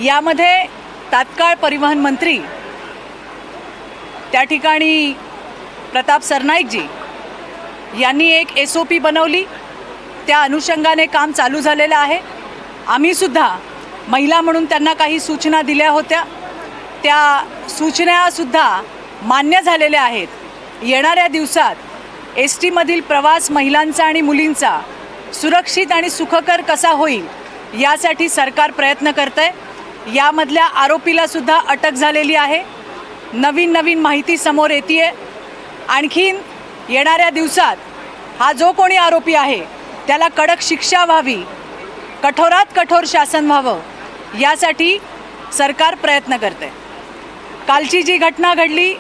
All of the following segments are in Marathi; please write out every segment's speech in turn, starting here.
यामध्ये तात्काळ परिवहन मंत्री त्या ठिकाणी प्रताप सरनाईकजी यांनी एक SOP बनवली। त्या अनुषंगाने काम चालू झालेलं आहे। आम्ही सुद्धा महिला म्हणून त्यांना काही सूचना दिल्या होत्या, त्या सूचना सुद्धा मान्य झालेल्या आहेत। येणाऱ्या दिवसात ST मधील प्रवास महिलांचा आणि मुलींचा सुरक्षित आणि सुखकर कसा होईल यासाठी सरकार प्रयत्न करतंय। यामधल्या आरोपीला सुद्धा अटक झालेली आहे। नवीन माहिती समोर येतेय। आणखीन येणाऱ्या दिवसात हा जो कोणी आरोपी आहे त्याला कडक शिक्षा व्हावी, कठोरात कठोर शासन व्हावं यासाठी सरकार प्रयत्न करते। कालची जी घटना घडली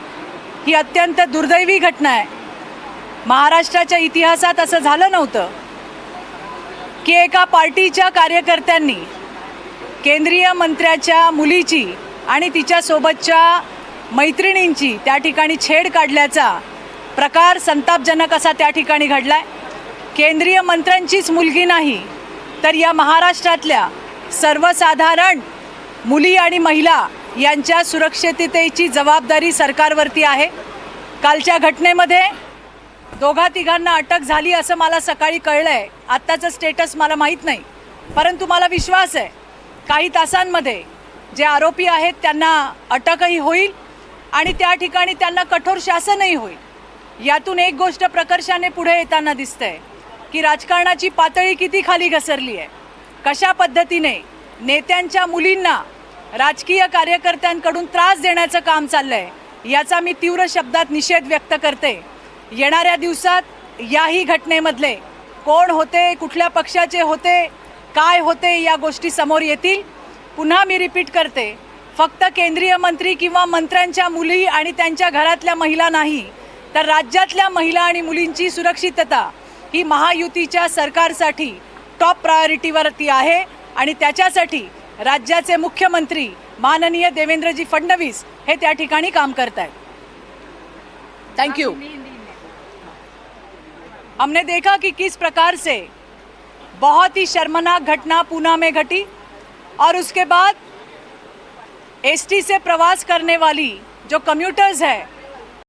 ही अत्यंत दुर्दैवी घटना आहे। महाराष्ट्राच्या इतिहासात असं झालं नव्हतं की एका पार्टीच्या कार्यकर्त्यांनी केंद्रीय मंत्र्याच्या मुलीची आणि तिच्यासोबतच्या मैत्रिणींची त्या ठिकाणी छेड काढल्याचा प्रकार संतापजनक असा त्या ठिकाणी घडलाय। केंद्रीय मंत्र्यांचीच मुलगी नाही तर या महाराष्ट्रातल्या सर्वसाधारण मुली आणि महिला यांच्या सुरक्षिततेची जबाबदारी सरकारवरती आहे। कालच्या घटनेमध्ये दोघा-तिघांना अटक झाली असं मला सकाळी कळलंय। आत्ताचं स्टेटस मला माहीत नाही, परंतु मला विश्वास आहे काही तासांमध्ये जे आरोपी आहेत त्यांना अटकही होईल आणि त्या ठिकाणी त्यांना कठोर शासनही होईल। यातून एक गोष्ट प्रकर्षाने पुढे येताना दिसते की राजकारणाची पातळी किती खाली घसरली आहे। कशा पद्धतीने नेत्यांच्या मुलींना राजकीय कार्यकर्त्यांकडून त्रास देण्याचं काम चाललंय याचा मी तीव्र शब्दात निषेध व्यक्त करते। येणाऱ्या दिवसात याही घटनेमधले कोण होते, कुठल्या पक्षाचे होते, काय होते या गोष्टी समोर येतील। पुन्हा मी रिपीट करते, फक्त केंद्रीय मंत्री किंवा मंत्र्यांच्या मुली आणि त्यांच्या घरातल्या महिला नाही तर राज्यातल्या महिला आणि मुलींची सुरक्षितता ही महायुतीच्या सरकारसाठी टॉप प्रायोरिटीवरती आहे आणि त्याच्यासाठी राज्याचे मुख्यमंत्री माननीय देवेंद्रजी फडणवीस हे त्या ठिकाणी काम करत आहेत। Thank you. हमने देखा कि किस प्रकार से बहुत ही शर्मनाक घटना पूना में घटी और उसके बाद ST से प्रवास करने वाली जो कम्यूटर्स है